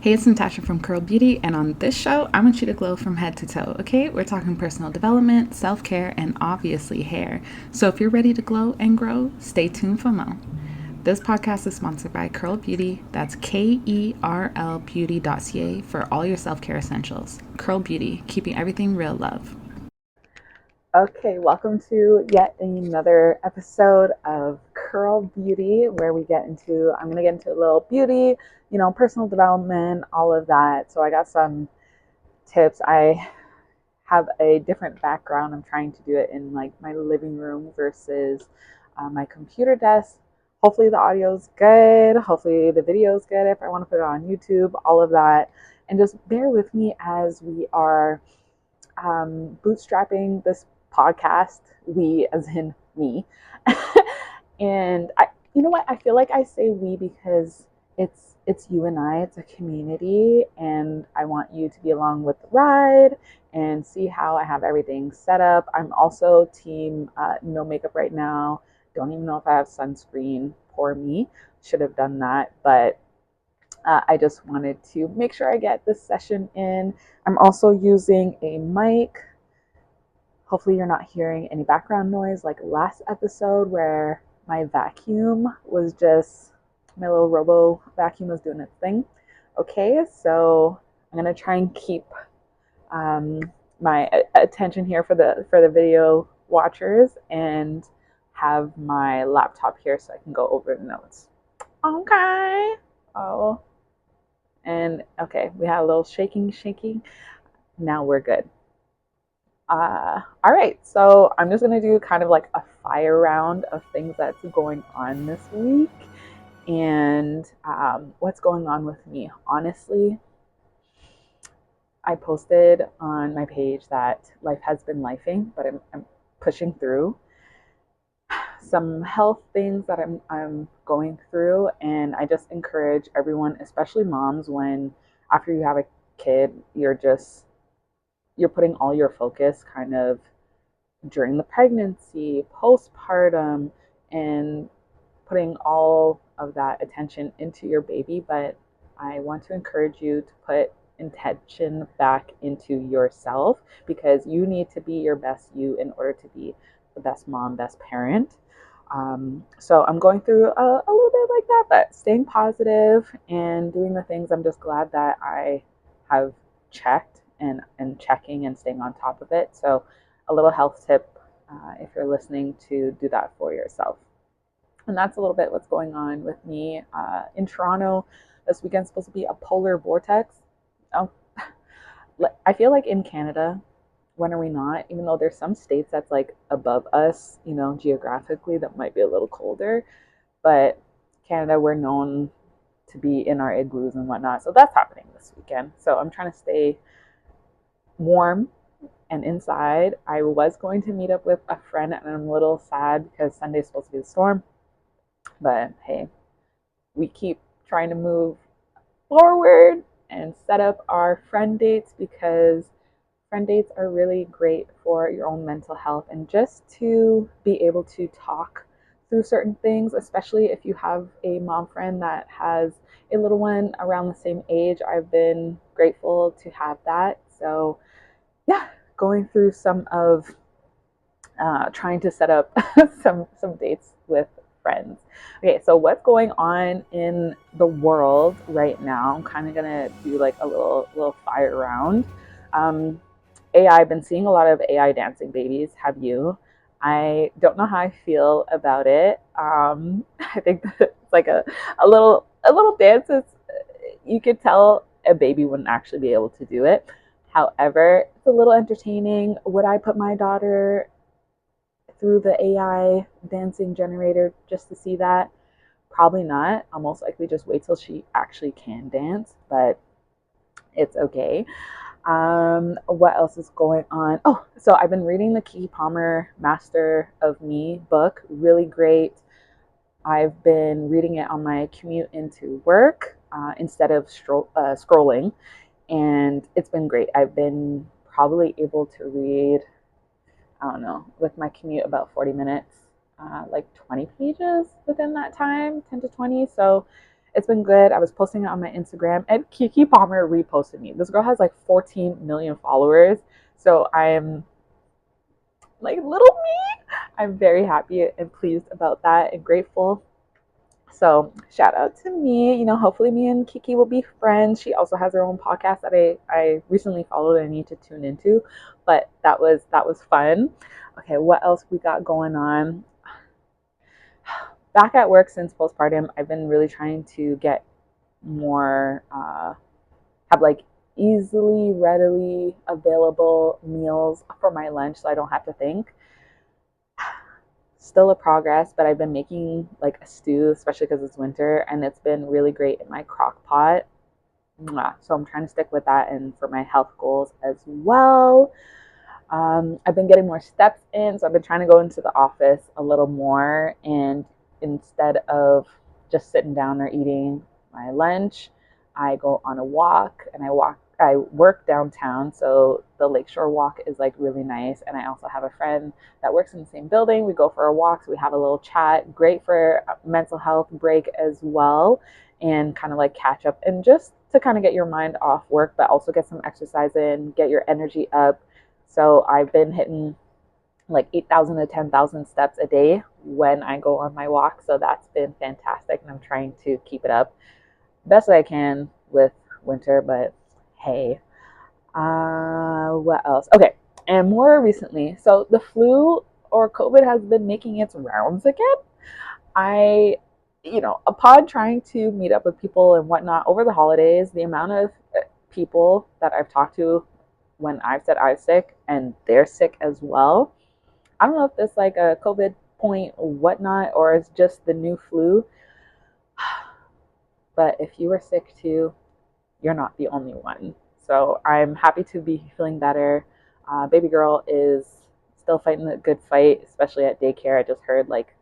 Hey, it's Natasha from Curl Beauty, and on this show, I want you to glow from head to toe, okay? We're talking personal development, self care, and obviously hair. So if you're ready to glow and grow, stay tuned for more. This podcast is sponsored by Curl Beauty. That's KeRL Beauty.ca for all your self care essentials. Curl Beauty, keeping everything real, love. Okay, welcome to yet another episode of Curl Beauty, where I'm going to get into a little beauty, personal development, all of that. So I got some tips. I have a different background. I'm trying to do it in like my living room versus my computer desk. Hopefully the audio's good. Hopefully the video's good if I want to put it on YouTube, all of that. And just bear with me as we are bootstrapping this podcast. We, as in me. And you know what? I feel like I say we because it's you and I. It's a community, and I want you to be along with the ride and see how I have everything set up. I'm also team no makeup right now. Don't even know if I have sunscreen. Poor me. Should have done that, but I just wanted to make sure I get this session in. I'm also using a mic. Hopefully you're not hearing any background noise like last episode where my little robo vacuum was doing its thing. Okay, so I'm gonna try and keep my attention here for the video watchers and have my laptop here so I can go over the notes. Okay. Oh, and okay, we had a little shaking. Now we're good. All right, so I'm just gonna do kind of like a fire round of things that's going on this week and what's going on with me. Honestly, I posted on my page that life has been lifing, but I'm pushing through some health things that I'm going through, and I just encourage everyone, especially moms, when after you have a kid, you're putting all your focus kind of during the pregnancy, postpartum, and putting all of that attention into your baby. But I want to encourage you to put intention back into yourself because you need to be your best you in order to be the best mom, best parent. So I'm going through a little bit like that, but staying positive and doing the things. I'm just glad that I have checked and checking and staying on top of it. So a little health tip if you're listening to do that for yourself. And that's a little bit what's going on with me in Toronto. This weekend's supposed to be a polar vortex. Oh, I feel like in Canada, when are we not? Even though there's some states that's like above us, geographically, that might be a little colder. But Canada, we're known to be in our igloos and whatnot. So that's happening this weekend. So I'm trying to stay warm and inside. I was going to meet up with a friend, and I'm a little sad because Sunday's supposed to be the storm. But hey, we keep trying to move forward and set up our friend dates because friend dates are really great for your own mental health and just to be able to talk through certain things, especially if you have a mom friend that has a little one around the same age. I've been grateful to have that. So yeah, going through some of trying to set up some dates with friends. Okay, so what's going on in the world right now? I'm kind of gonna do like a little fire round. AI, I've been seeing a lot of AI dancing babies. Have you? I don't know how I feel about it. I think that it's like a little dance. You could tell a baby wouldn't actually be able to do it. However, it's a little entertaining. Would I put my daughter through the AI dancing generator just to see that? Probably not. I'll most likely just wait till she actually can dance, but it's okay. What else is going on? Oh, so I've been reading the KeKe Palmer Master of Me book. Really great. I've been reading it on my commute into work instead of scrolling, and it's been great. I've been probably able to read, I don't know, with my commute about 40 minutes, like 20 pages within that time, 10 to 20. So It's been good. I was posting it on my Instagram, and KeKe Palmer reposted me. This girl has like 14 million followers. So I'm like, little me. I'm very happy and pleased about that and grateful. So shout out to me. Hopefully me and KeKe will be friends. She also has her own podcast that I recently followed and I need to tune into. But that was fun. Okay, what else we got going on? Back at work since postpartum, I've been really trying to get more have like easily, readily available meals for my lunch so I don't have to think. Still a progress, but I've been making like a stew, especially because it's winter, and it's been really great in my crock pot. So I'm trying to stick with that and for my health goals as well. I've been getting more steps in, so I've been trying to go into the office a little more, and instead of just sitting down or eating my lunch, I go on a walk and I work downtown, so the Lakeshore Walk is like really nice. And I also have a friend that works in the same building. We go for a walk, so we have a little chat. Great for mental health break as well, and kind of like catch up and just to kind of get your mind off work, but also get some exercise in, get your energy up. So I've been hitting like 8,000 to 10,000 steps a day when I go on my walk. So that's been fantastic, and I'm trying to keep it up best I can with winter, but hey. What else? Okay, and more recently, so the flu or COVID has been making its rounds again. I, upon trying to meet up with people and whatnot over the holidays, the amount of people that I've talked to when I've said I'm sick and they're sick as well. I don't know if this like a COVID point or whatnot, or it's just the new flu. But if you were sick too, you're not the only one. So I'm happy to be feeling better. Baby girl is still fighting the good fight, especially at daycare. I just heard like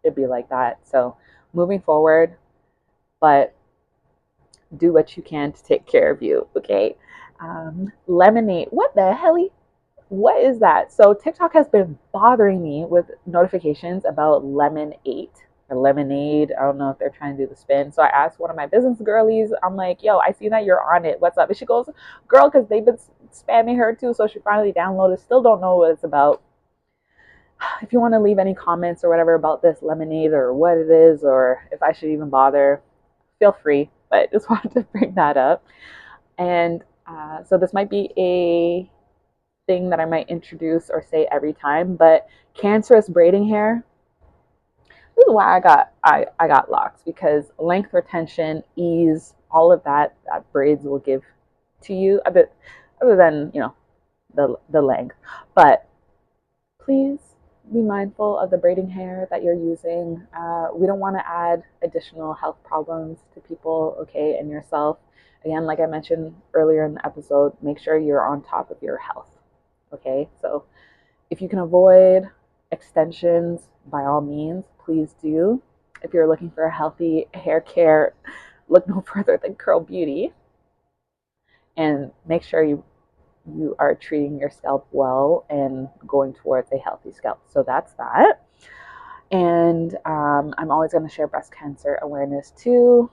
it'd be like that. So moving forward, but do what you can to take care of you, okay? Lemon8, what the hell? What is that? So TikTok has been bothering me with notifications about Lemon8 or Lemonade. I don't know if they're trying to do the spin. So I asked one of my business girlies, I'm like, yo, I see that you're on it. What's up? And she goes, girl, because they've been spamming her too. So she finally downloaded. Still don't know what it's about. If you want to leave any comments or whatever about this Lemonade or what it is, or if I should even bother, feel free. But just wanted to bring that up. And so this might be a thing that I might introduce or say every time, but cancerous braiding hair. This is why I got locks, because length, retention, ease, all of that braids will give to you, a bit other than the length. But please be mindful of the braiding hair that you're using. We don't want to add additional health problems to people, okay, and yourself. Again, like I mentioned earlier in the episode, make sure you're on top of your health. Okay, so if you can avoid extensions, by all means, please do. If you're looking for a healthy hair care, look no further than Curl Beauty. And make sure you are treating your scalp well and going towards a healthy scalp. So that's that. And I'm always going to share breast cancer awareness too.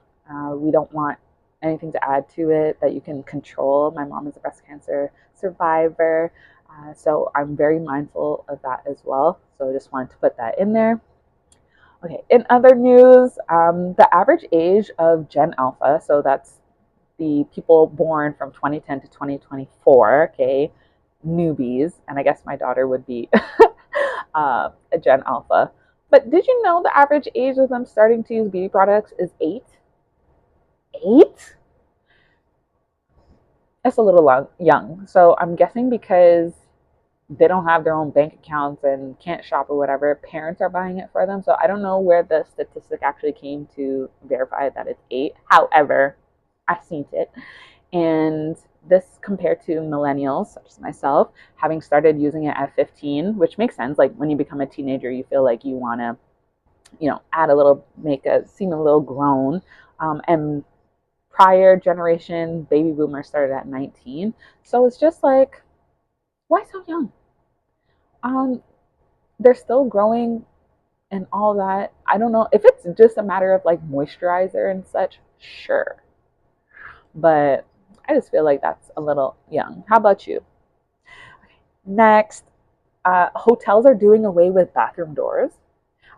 We don't want anything to add to it that you can control. My mom is a breast cancer survivor. So I'm very mindful of that as well. So I just wanted to put that in there. Okay, in other news, the average age of Gen Alpha, so that's the people born from 2010 to 2024, okay, newbies, and I guess my daughter would be a Gen Alpha. But did you know the average age of them starting to use beauty products is 8? 8? That's a little young. So I'm guessing because they don't have their own bank accounts and can't shop or whatever, parents are buying it for them. So I don't know where the statistic actually came to verify that it's 8. However, I've seen it. And this compared to millennials, such as myself, having started using it at 15, which makes sense. Like when you become a teenager, you feel like you want to, add a little, seem a little grown. And prior generation, baby boomers started at 19. So it's just like, why so young? They're still growing and all that. I don't know if it's just a matter of like moisturizer and such, sure. But I just feel like that's a little young. How about you? Next, hotels are doing away with bathroom doors.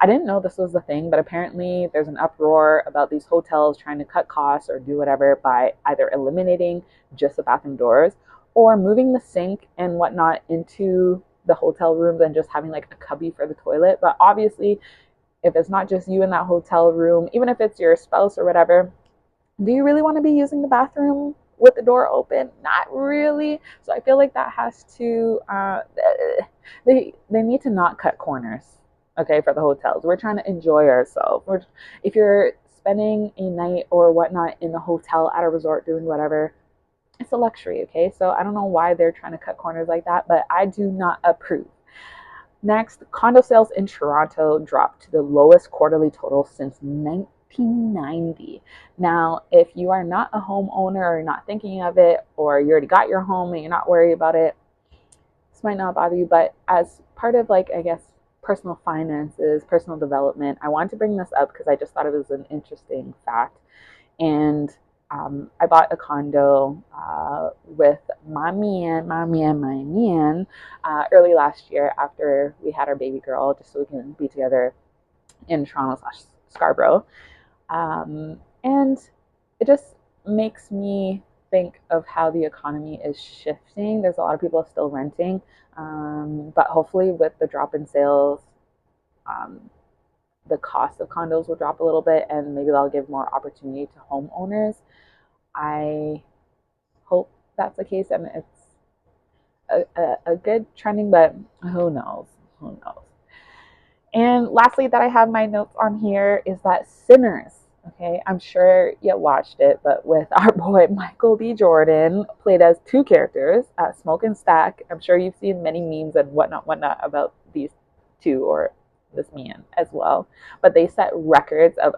I didn't know this was the thing, but apparently there's an uproar about these hotels trying to cut costs or do whatever by either eliminating just the bathroom doors or moving the sink and whatnot into the hotel rooms and just having like a cubby for the toilet. But obviously, if it's not just you in that hotel room, even if it's your spouse or whatever, do you really want to be using the bathroom with the door open? Not really. So I feel like that has to they need to not cut corners. Okay, for the hotels, we're trying to enjoy ourselves. If you're spending a night or whatnot in the hotel at a resort doing whatever, it's a luxury. Okay, so I don't know why they're trying to cut corners like that, but I do not approve. Next, condo sales in Toronto dropped to the lowest quarterly total since 1990. Now, if you are not a homeowner or you're not thinking of it, or you already got your home and you're not worried about it, this might not bother you. But as part of, like, I guess, personal finances, personal development, I wanted to bring this up because I just thought it was an interesting fact. And I bought a condo with my man, early last year after we had our baby girl, just so we can be together in Toronto/Scarborough. And it just makes me think of how the economy is shifting. There's a lot of people still renting, but hopefully with the drop in sales, um, the cost of condos will drop a little bit and maybe they'll give more opportunity to homeowners. I hope that's the case and it's a good trending, but who knows? Who knows? And lastly, that I have my notes on here is that Sinners. Okay, I'm sure you watched it, but with our boy Michael B. Jordan, played as two characters, Smoke and Stack. I'm sure you've seen many memes and whatnot about these two or this man as well. But they set records of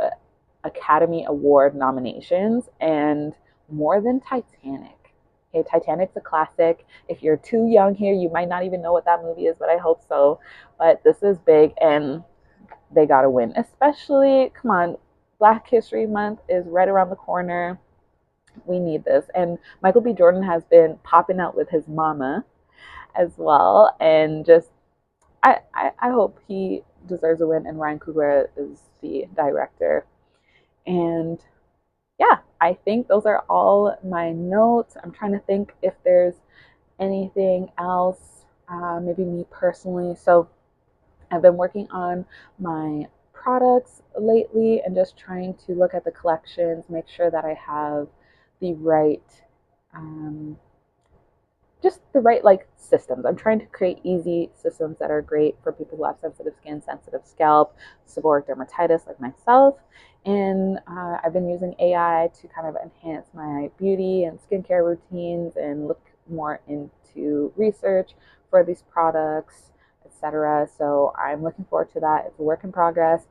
Academy Award nominations and more than Titanic. Okay, Titanic's a classic. If you're too young here, you might not even know what that movie is, but I hope so. But this is big and they got to win. Especially, come on, Black History Month is right around the corner. We need this. And Michael B. Jordan has been popping out with his mama as well. And just, I hope he deserves a win. And Ryan Coogler is the director. And yeah, I think those are all my notes. I'm trying to think if there's anything else, maybe me personally. So I've been working on my products lately and just trying to look at the collections, make sure that I have the right, just the right like systems. I'm trying to create easy systems that are great for people who have sensitive skin, sensitive scalp, seborrheic dermatitis like myself. And I've been using AI to kind of enhance my beauty and skincare routines and look more into research for these products, etc. So I'm looking forward to that. It's a work in progress.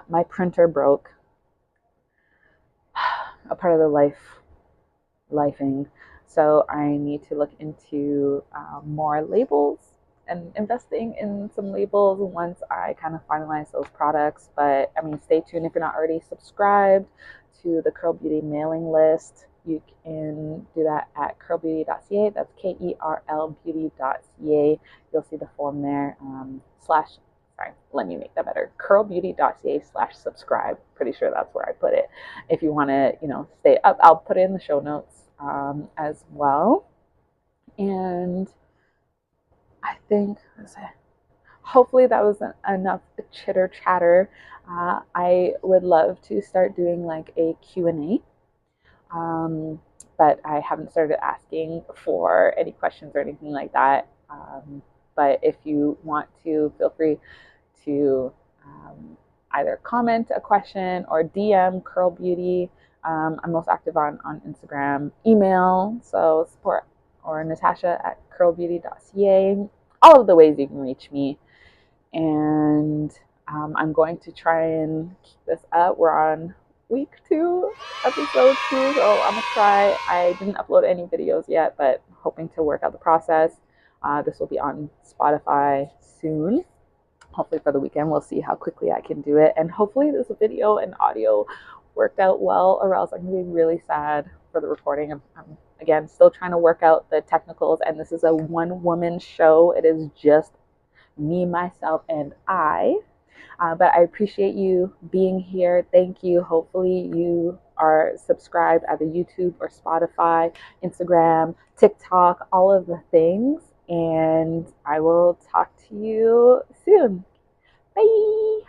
My printer broke. A part of the lifing. So I need to look into more labels and investing in some labels once I kind of finalize those products. But I mean, stay tuned if you're not already subscribed to the Curl Beauty mailing list. You can do that at curlbeauty.ca. That's KERL beauty.ca. You'll see the form there. Let me make that better. curlbeauty.ca/subscribe. Pretty sure that's where I put it. If you want to, stay up, I'll put it in the show notes as well. And I think hopefully that was enough chitter chatter. I would love to start doing like a Q&A. But I haven't started asking for any questions or anything like that. But if you want to, feel free to either comment a question or DM Curl Beauty. I'm most active on Instagram, email, so support or Natasha at curlbeauty.ca. All of the ways you can reach me. And I'm going to try and keep this up. We're on week 2, episode 2, so I'm gonna try. I didn't upload any videos yet, but hoping to work out the process. This will be on Spotify soon. hopefully for the weekend. We'll see how quickly I can do it. And hopefully this video and audio worked out well, or else I'm going to be really sad for the recording. I'm again still trying to work out the technicals, and this is a one-woman show. It is just me, myself, and I. But I appreciate you being here. Thank you. Hopefully, you are subscribed either YouTube or Spotify, Instagram, TikTok, all of the things. And I will talk to you soon. Bye.